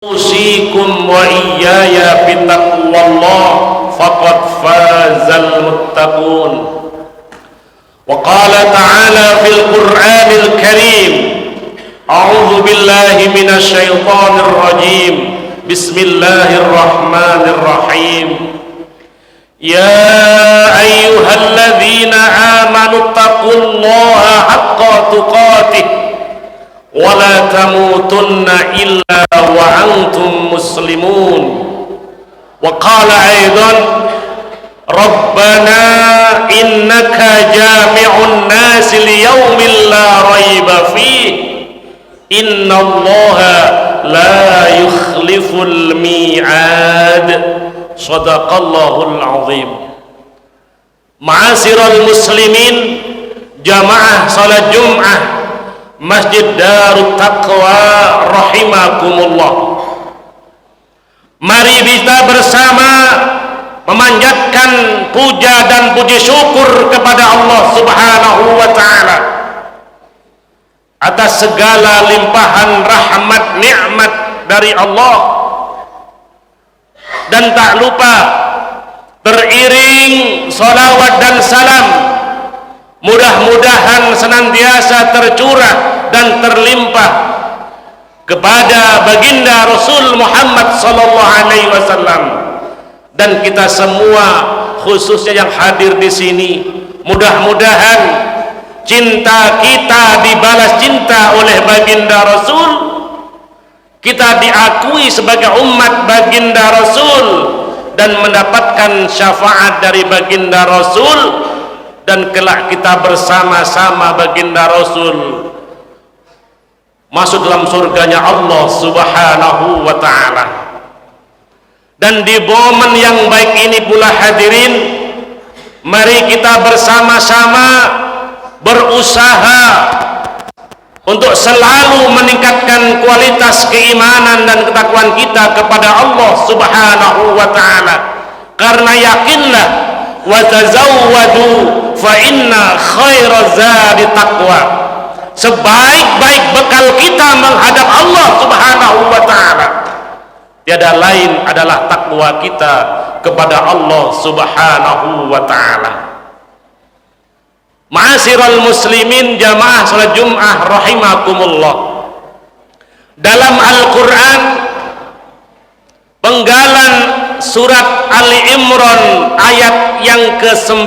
Usikum wa iyaya bittaqwallah faqad fazal muttaqun. Wa qala ta'ala fil Qur'anil Karim, a'udzu billahi minasy syaithanir rajim. Bismillahirrahmanirrahim. Ya ayyuhalladzina amanu taqullaha haqqa tuqatih wa la tamutunna illa wa antum muslimun. Wa qala aidan, Rabbana innaka jami'un nasi liyaumin la raiba fih innallaha la yukhliful mi'ad. Shadaqallahul azim. Ma'asyiral muslimin, jamaah salat Jum'ah Masjid Darut Taqwa rahimakumullah. Mari kita bersama memanjatkan puja dan puji syukur kepada Allah Subhanahu wa ta'ala atas segala limpahan rahmat nikmat dari Allah. Dan tak lupa beriring salawat dan salam mudah-mudahan senantiasa tercurah dan terlimpah kepada baginda Rasul Muhammad sallallahu alaihi wasallam dan kita semua, khususnya yang hadir di sini. Mudah-mudahan cinta kita dibalas cinta oleh baginda Rasul, kita diakui sebagai umat baginda Rasul dan mendapatkan syafaat dari baginda Rasul, dan kelak kita bersama-sama baginda Rasul masuk dalam surganya Allah Subhanahu wa ta'ala. Dan di momen yang baik ini pula hadirin, mari kita bersama-sama berusaha untuk selalu meningkatkan kualitas keimanan dan ketakwaan kita kepada Allah Subhanahu wa ta'ala. Karena yakinlah, wa tazawwadu fa inna khairaz zadi taqwa. Sebaik-baik bekal kita menghadap Allah Subhanahu wa ta'ala tiada lain adalah takwa kita kepada Allah Subhanahu wa ta'ala. Ma'asyiral muslimin, jamaah salat Jum'ah rahimakumullah. Dalam Al-Quran penggalan surat Ali Imran ayat yang ke-9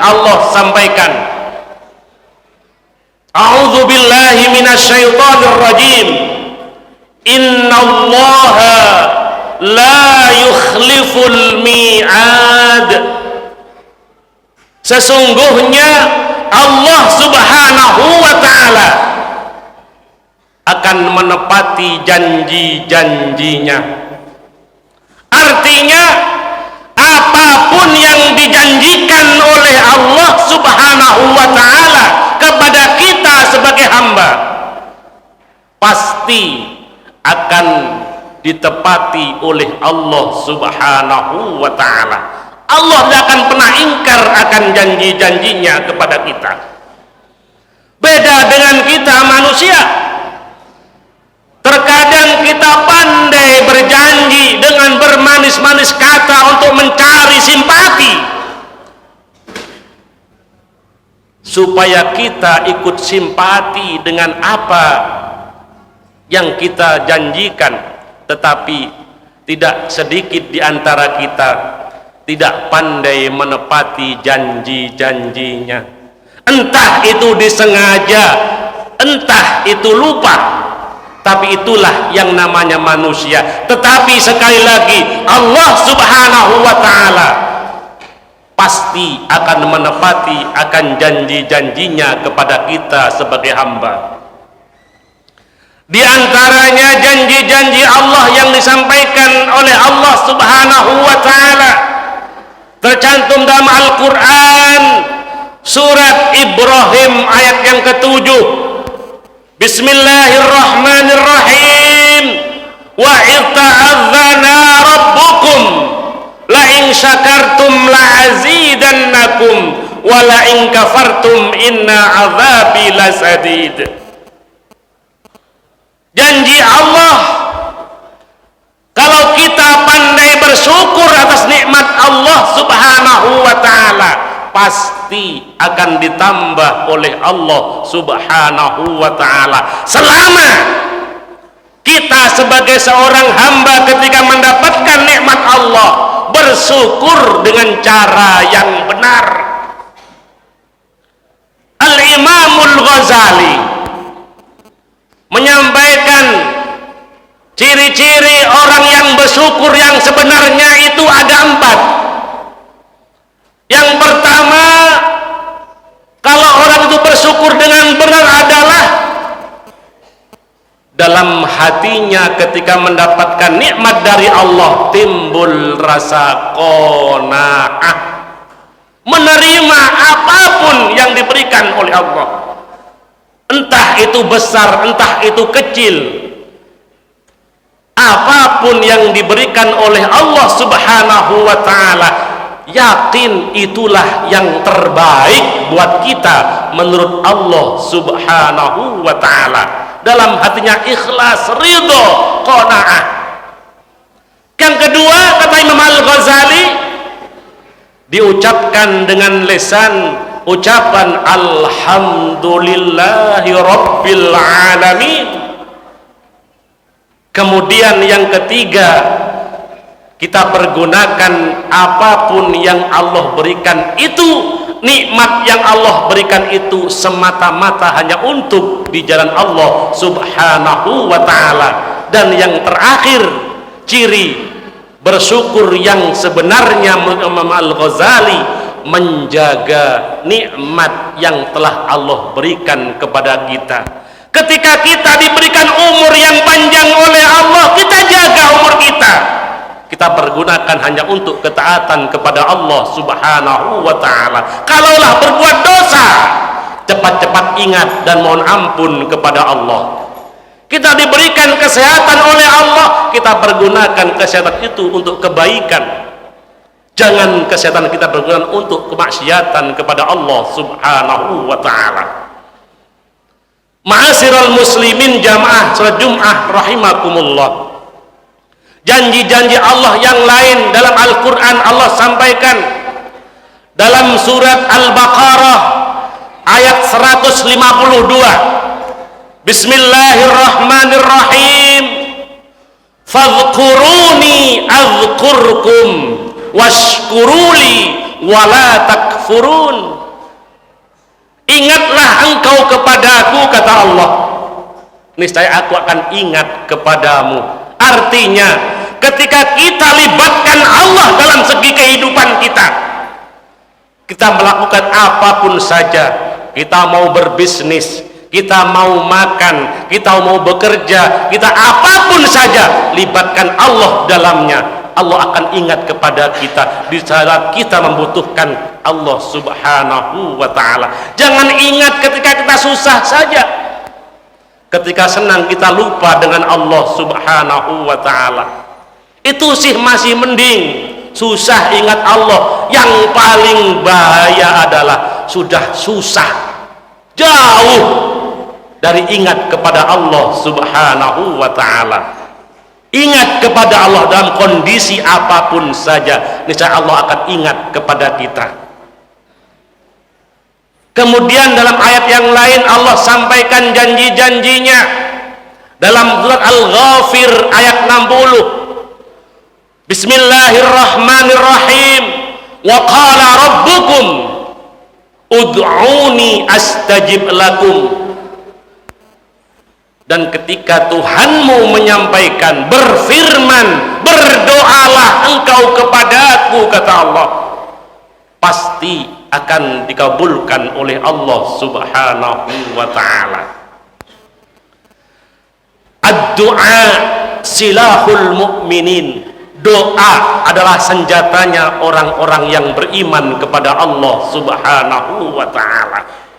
Allah sampaikan, a'udzu billahi minasyaitonir rajim, innallaha la yukhliful mi'ad. Sesungguhnya Allah Subhanahu wa ta'ala akan menepati janji-janjinya. Artinya apapun yang dijanjikan oleh Allah Subhanahu wa ta'ala kepada kita sebagai hamba pasti akan ditepati oleh Allah Subhanahu wa ta'ala. Allah tidak akan pernah ingkar akan janji-janjinya kepada kita. Beda dengan kita manusia, terkadang kita pandai berjanji dengan bermanis-manis kata untuk mencari simpati supaya kita ikut simpati dengan apa yang kita janjikan. Tetapi tidak sedikit di antara kita tidak pandai menepati janji-janjinya. Entah itu disengaja, entah itu lupa, tapi itulah yang namanya manusia. Tetapi sekali lagi, Allah Subhanahu wa ta'ala pasti akan menepati akan janji-janjinya kepada kita sebagai hamba. Di antaranya janji-janji Allah yang disampaikan oleh Allah Subhanahu wa ta'ala tercantum dalam Al-Quran surat Ibrahim ayat yang ke-7. Bismillahirrahmanirrahim. Wa itta'adzana rabbukum la in syakartum la azidannakum wa la in kafartum inna azabi lasadid. Janji Allah pasti akan ditambah oleh Allah Subhanahu wa ta'ala. Selama kita sebagai seorang hamba ketika mendapatkan nikmat Allah bersyukur dengan cara yang benar. Al-Imamul Ghazali menyampaikan ciri-ciri orang yang bersyukur yang sebenarnya itu ada 4. Yang pertama, kalau orang itu bersyukur dengan benar adalah dalam hatinya ketika mendapatkan nikmat dari Allah timbul rasa qanaah, menerima apapun yang diberikan oleh Allah, entah itu besar entah itu kecil, apapun yang diberikan oleh Allah Subhanahu wa ta'ala, yakin itulah yang terbaik buat kita menurut Allah Subhanahu wa ta'ala. Dalam hatinya ikhlas, ridho, qanaah. Yang kedua, kata Imam Al-Ghazali, diucapkan dengan lisan ucapan alhamdulillahi rabbil alamin. Kemudian yang ketiga, kita pergunakan apapun yang Allah berikan itu, nikmat yang Allah berikan itu semata-mata hanya untuk di jalan Allah Subhanahu wa ta'ala. Dan yang terakhir, ciri bersyukur yang sebenarnya Imam Al-Ghazali menjaga nikmat yang telah Allah berikan kepada kita. Ketika kita diberikan umur yang panjang oleh Allah, kita jaga umur kita, kita pergunakan hanya untuk ketaatan kepada Allah Subhanahu wa ta'ala. Kalaulah berbuat dosa, cepat-cepat ingat dan mohon ampun kepada Allah. Kita diberikan kesehatan oleh Allah, kita pergunakan kesehatan itu untuk kebaikan. Jangan kesehatan kita pergunakan untuk kemaksiatan kepada Allah Subhanahu wa ta'ala. Ma'asyiral muslimin jamaah salat Jumat rahimakumullah. Janji-janji Allah yang lain dalam Al-Quran Allah sampaikan dalam surat Al-Baqarah ayat 152. Bismillahirrahmanirrahim. Fadhkuruni azkurkum washkuruli wala takfurun. Ingatlah engkau kepadaku, kata Allah, niscaya aku akan ingat kepadamu. Artinya ketika kita libatkan Allah dalam segi kehidupan kita, kita melakukan apapun saja, kita mau berbisnis, kita mau makan, kita mau bekerja, kita apapun saja, libatkan Allah dalamnya. Allah akan ingat kepada kita di saat kita membutuhkan Allah Subhanahu wa ta'ala. Jangan ingat ketika kita susah saja. Ketika senang kita lupa dengan Allah Subhanahu wa ta'ala. Itu sih masih mending. Susah ingat Allah. Yang paling bahaya adalah sudah susah, jauh dari ingat kepada Allah Subhanahu wa ta'ala. Ingat kepada Allah dalam kondisi apapun saja, niscaya Allah akan ingat kepada kita. Kemudian dalam ayat yang lain Allah sampaikan janji-janjinya dalam surat Al-Ghafir ayat 60. Bismillahirrahmanirrahim. Wa qala rabbukum ud'uni astajib lakum. Dan ketika Tuhanmu menyampaikan, berfirman, berdoalah engkau kepadaku, kata Allah, pasti akan dikabulkan oleh Allah Subhanahu wa ta'ala. Ad-du'a silahul mu'minin. Doa adalah senjatanya orang-orang yang beriman kepada Allah Subhanahu wa ta'ala.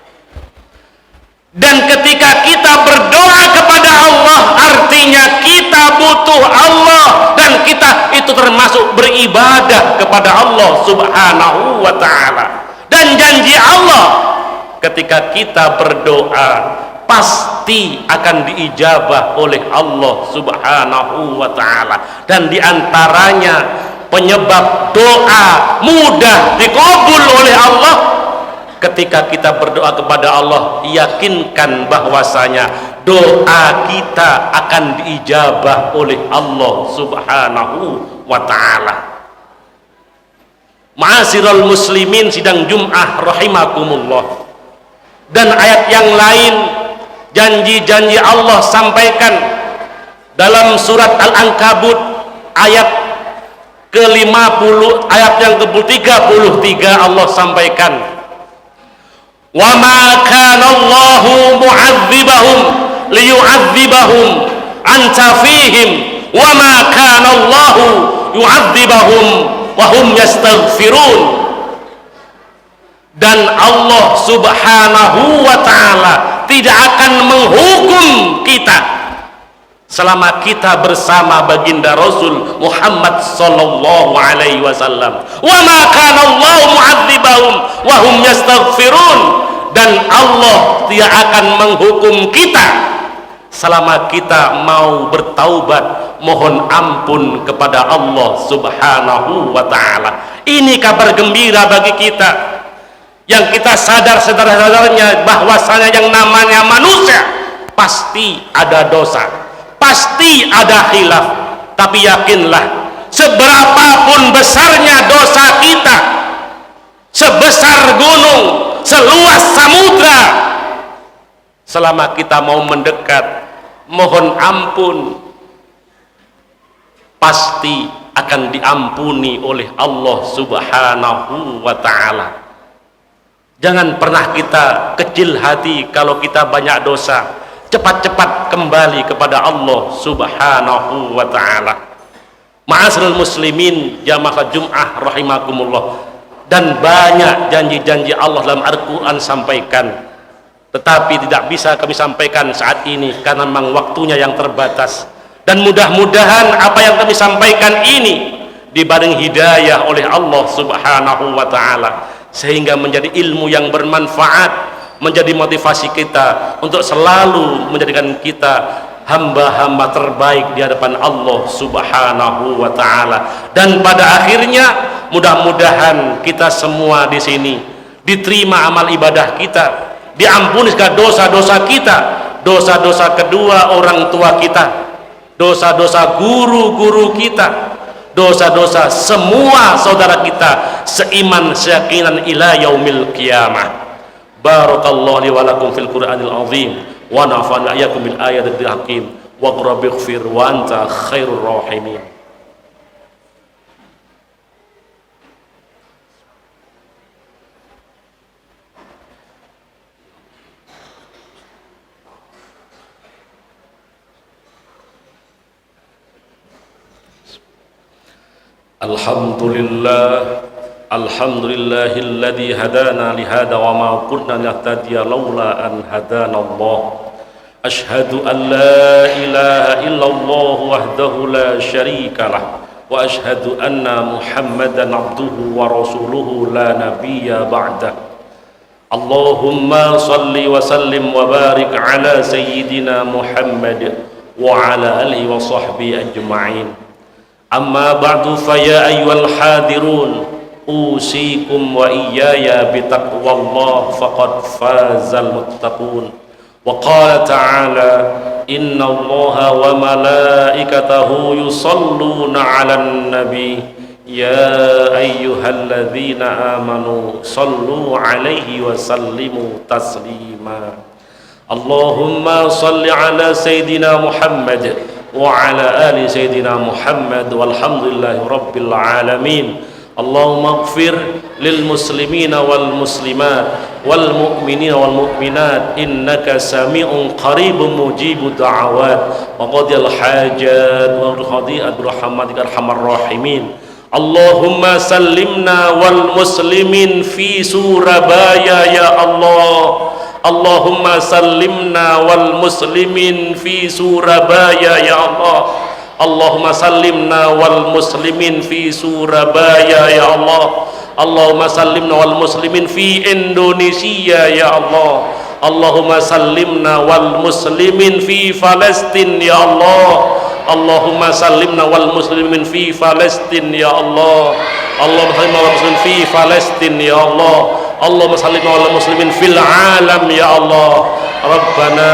Dan ketika kita berdoa kepada Allah, artinya kita butuh Allah, dan kita itu termasuk beribadah kepada Allah Subhanahu wa ta'ala. Dan janji Allah, ketika kita berdoa pasti akan diijabah oleh Allah Subhanahu wa ta'ala. Dan diantaranya penyebab doa mudah dikabul oleh Allah. Ketika kita berdoa kepada Allah, yakinkan bahwasanya doa kita akan diijabah oleh Allah Subhanahu wa ta'ala. Ma'asyiral muslimin sidang Jum'ah rahimakumullah. Dan ayat yang lain, janji-janji Allah sampaikan dalam surat Al-Ankabut ayat ke-50, ayat yang ke-33 Allah sampaikan, wa ma kana Allahu mu'adzibahum liyu'adzibahum anta fihim wa ma kana Allahu yu'adzibahum wa hum yastaghfirun. Dan Allah Subhanahu wa ta'ala tidak akan menghukum kita selama kita bersama baginda Rasul Muhammad sallallahu alaihi wasallam. Wa ma kana Allahu mu'adzibahum wa hum yastaghfirun. Dan Allah tidak akan menghukum kita selama kita mau bertaubat, mohon ampun kepada Allah Subhanahu wa ta'ala. Ini kabar gembira bagi kita yang kita sadar-sadarnya bahwasanya yang namanya manusia pasti ada dosa, pasti ada khilaf. Tapi yakinlah, seberapapun besarnya dosa kita, sebesar gunung, seluas samudra, selama kita mau mendekat mohon ampun, pasti akan diampuni oleh Allah Subhanahu wa ta'ala. Jangan pernah kita kecil hati kalau kita banyak dosa. Cepat-cepat kembali kepada Allah Subhanahu wa ta'ala. Ma'asyiral muslimin jamaah Jum'ah rahimakumullah. Dan banyak janji-janji Allah dalam Al-Quran sampaikan, tetapi tidak bisa kami sampaikan saat ini karena memang waktunya yang terbatas. Dan mudah-mudahan apa yang kami sampaikan ini dibanding hidayah oleh Allah Subhanahu wa ta'ala, sehingga menjadi ilmu yang bermanfaat, menjadi motivasi kita untuk selalu menjadikan kita hamba-hamba terbaik di hadapan Allah Subhanahu wa ta'ala. Dan pada akhirnya mudah-mudahan kita semua di sini diterima amal ibadah kita, diampuni segala dosa-dosa kita, dosa-dosa kedua orang tua kita, dosa-dosa guru-guru kita, dosa-dosa semua saudara kita seiman seyakinan ila yaumil qiyamah. Barakallahu li wa lakum fil Qur'anil azim wa nafa'ana iyyakum bil ayatil hakim wa rabbighfir wa anta khairur rahimin. Alhamdulillahilladzi hadana lihada wa ma kunna nahtadiya laula an hadana Allah. Ashhadu an la ilaha illallah wahdahu la syarika lah wa ashhadu anna Muhammadan abduhu wa rasuluhu la nabiyya ba'dah. Allahumma salli wa sallim wa barik ala sayyidina Muhammad wa ala alihi wa sahbihi ajma'in. Amma ba'du fa ya ayyuhal hadirun usikum wa iyaya bitaqwallah faqad fazal muttaqun. Wa qala ta'ala inna allaha wa malaikatahu yusalluna 'alan nabi ya ayyuhalladzina amanu sallu 'alaihi wa sallimu taslima. Allahumma salli 'ala sayyidina Muhammad wa 'ala ali sayyidina Muhammad walhamdulillahi rabbil alamin. Allahumma ighfir lil muslimina wal muslimat wal mu'minina wal mu'minat innaka sami'un qaribun mujibud da'awat wa qadil hajat wa qadiyat rahmatika arhamar rahimin. Allahumma sallimna wal muslimin fi Surabaya ya Allah. Allahumma sallimna wal muslimin fi Surabaya ya Allah. Allahumma sallimna wal muslimin fi Surabaya ya Allah. Allahumma sallimna wal muslimin fi Indonesia ya Allah. Allahumma sallimna wal muslimin fi Palestin ya Allah. Allahumma sallimna wal muslimin fi Palestin ya Allah. Allahumma sallimna wal muslimin fi Palestin ya Allah. Allahumma sallimna wal muslimin fil alam ya Allah. Rabbana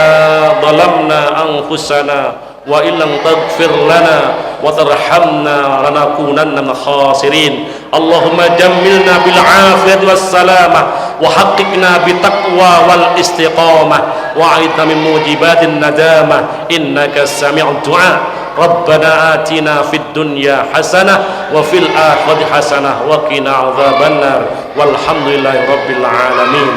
zalamna anfusana wa illam taghfir lana wa tarhamna lanakunanna minal khasirin. Allahumma jammilna bil afiyati was salamah wa haqqiqna bit taqwa wal istiqamah wa a'idna min mujibatin nadamah innaka sami'ud du'a. Rabbana atina fid dunya hasanah wa fil akhirati hasanah wa qina adzabannar walhamdulillahi rabbil alamin.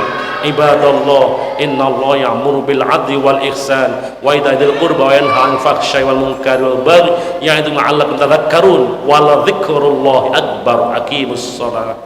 Ibadallah, innallaha ya'muru bil 'adli wal ihsan wa ita'il qurba wa yanha 'anil fahsya'i wal munkari wal baghi ya'idukum la'allakum tadhakkarun wa la dzikrullahi akbar. Aqimus shalah.